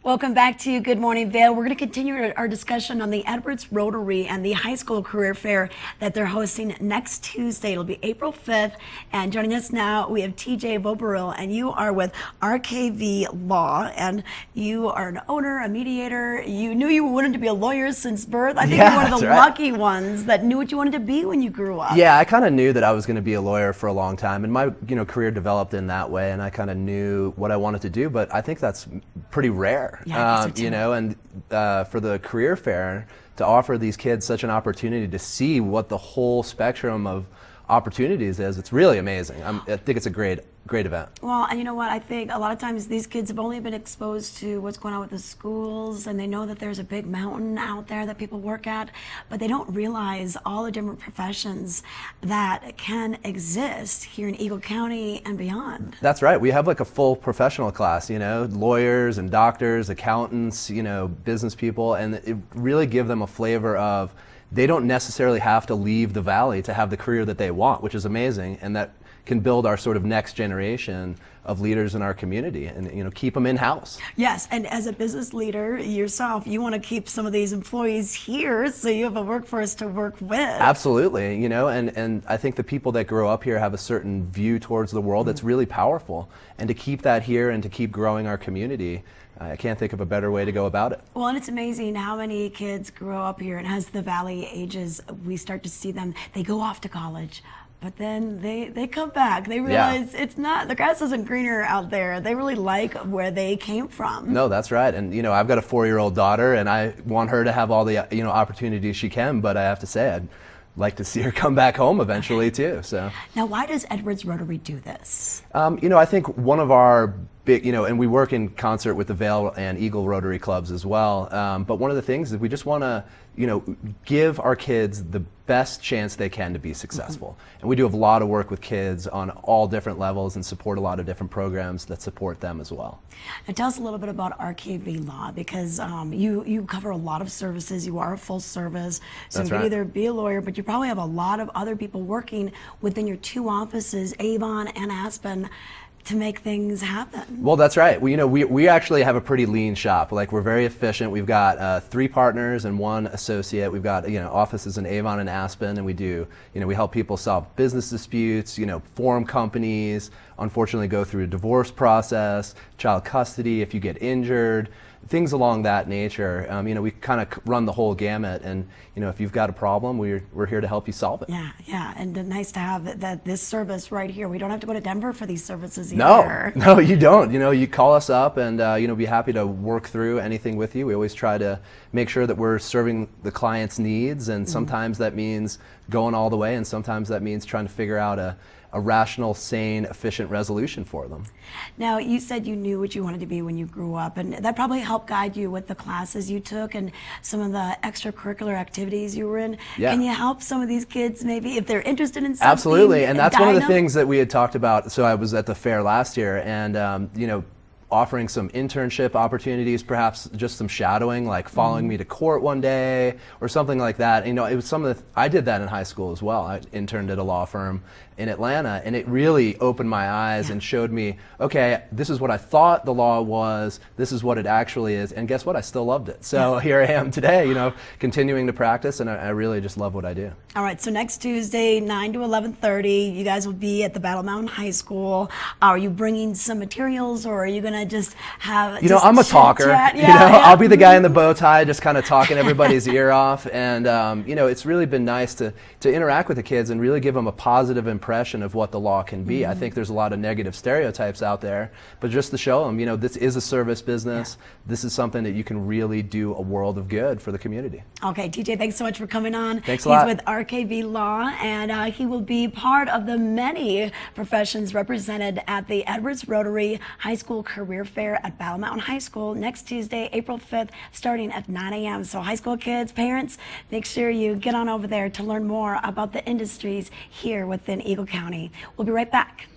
Welcome back to Good Morning Vail. We're going to continue our discussion on the Edwards Rotary and the high school career fair that they're hosting next Tuesday. It'll be April 5th. And joining us now, we have TJ Voboril, and you are with RKV Law, and you are an owner, a mediator. You knew you wanted to be a lawyer since birth. I think you're one of the lucky ones that knew what you wanted to be when you grew up. Yeah, I kind of knew that I was going to be a lawyer for a long time, and my career developed in that way, and I kind of knew what I wanted to do, but I think that's pretty rare. Yeah, and for the career fair to offer these kids such an opportunity to see what the whole spectrum of opportunities is, it's really amazing. I think it's a great event. Well, and you know what? I think a lot of times these kids have only been exposed to what's going on with the schools, and they know that there's a big mountain out there that people work at, but they don't realize all the different professions that can exist here in Eagle County and beyond. That's right. We have like a full professional class, lawyers and doctors, accountants, business people, and it really give them a flavor of they don't necessarily have to leave the valley to have the career that they want, which is amazing, and that can build our sort of next generation of leaders in our community and keep them in-house. Yes, and as a business leader yourself, you want to keep some of these employees here so you have a workforce to work with. Absolutely, and I think the people that grow up here have a certain view towards the world that's really powerful, and to keep that here and to keep growing our community, I can't think of a better way to go about it. Well, and it's amazing how many kids grow up here, and as the valley ages, we start to see them, they go off to college, but then they come back. They realize it's not, the grass isn't greener out there. They really like where they came from. No, that's right. And I've got a 4-year-old daughter, and I want her to have all the opportunities she can, but I have to say I'd like to see her come back home eventually too. So now, why does Edwards Rotary do this? I think one of our big, and we work in concert with the Vail and Eagle Rotary clubs as well. But one of the things is we just want to, give our kids the best chance they can to be successful. And we do a lot of work with kids on all different levels and support a lot of different programs that support them as well. Now tell us a little bit about RKV Law, because you cover a lot of services. You are a full service, so you can either be a lawyer, but you probably have a lot of other people working within your 2 offices, Avon and Aspen, to make things happen. Well, that's right. We actually have a pretty lean shop. Like, we're very efficient. We've got 3 partners and 1 associate. We've got offices in Avon and Aspen, and we do we help people solve business disputes, form companies, unfortunately go through a divorce process, child custody if you get injured, things along that nature. We kind of run the whole gamut, and if you've got a problem, we're here to help you solve it. Yeah, and nice to have this service right here. We don't have to go to Denver for these services either. No, you don't. You call us up, and be happy to work through anything with you. We always try to make sure that we're serving the client's needs, and sometimes that means going all the way, and sometimes that means trying to figure out a rational, sane, efficient resolution for them. Now, you said you knew what you wanted to be when you grew up, and that probably helped guide you with the classes you took and some of the extracurricular activities you were in. Yeah. Can you help some of these kids maybe if they're interested in something? Absolutely, and that's one of the things that we had talked about. So I was at the fair last year, and offering some internship opportunities, perhaps just some shadowing, like following me to court one day or something like that. It was I did that in high school as well. I interned at a law firm in Atlanta, and it really opened my eyes and showed me, okay, this is what I thought the law was, this is what it actually is, and guess what? I still loved it. So here I am today, continuing to practice, and I really just love what I do. All right, so next Tuesday, 9 to 11:30, you guys will be at the Battle Mountain High School. Are you bringing some materials, or are you going to just have I'm a talker. I'll be the guy in the bow tie just kind of talking everybody's ear off, and it's really been nice to interact with the kids and really give them a positive impression of what the law can be. I think there's a lot of negative stereotypes out there, but just to show them, this is a service business. This is something that you can really do a world of good for the community. Okay, TJ, thanks so much for coming on. Thanks a lot. He's with RKV Law, and he will be part of the many professions represented at the Edwards Rotary High School Career Fair at Battle Mountain High School next Tuesday, April 5th, starting at 9 a.m. So high school kids, parents, make sure you get on over there to learn more about the industries here within Eagle County. We'll be right back.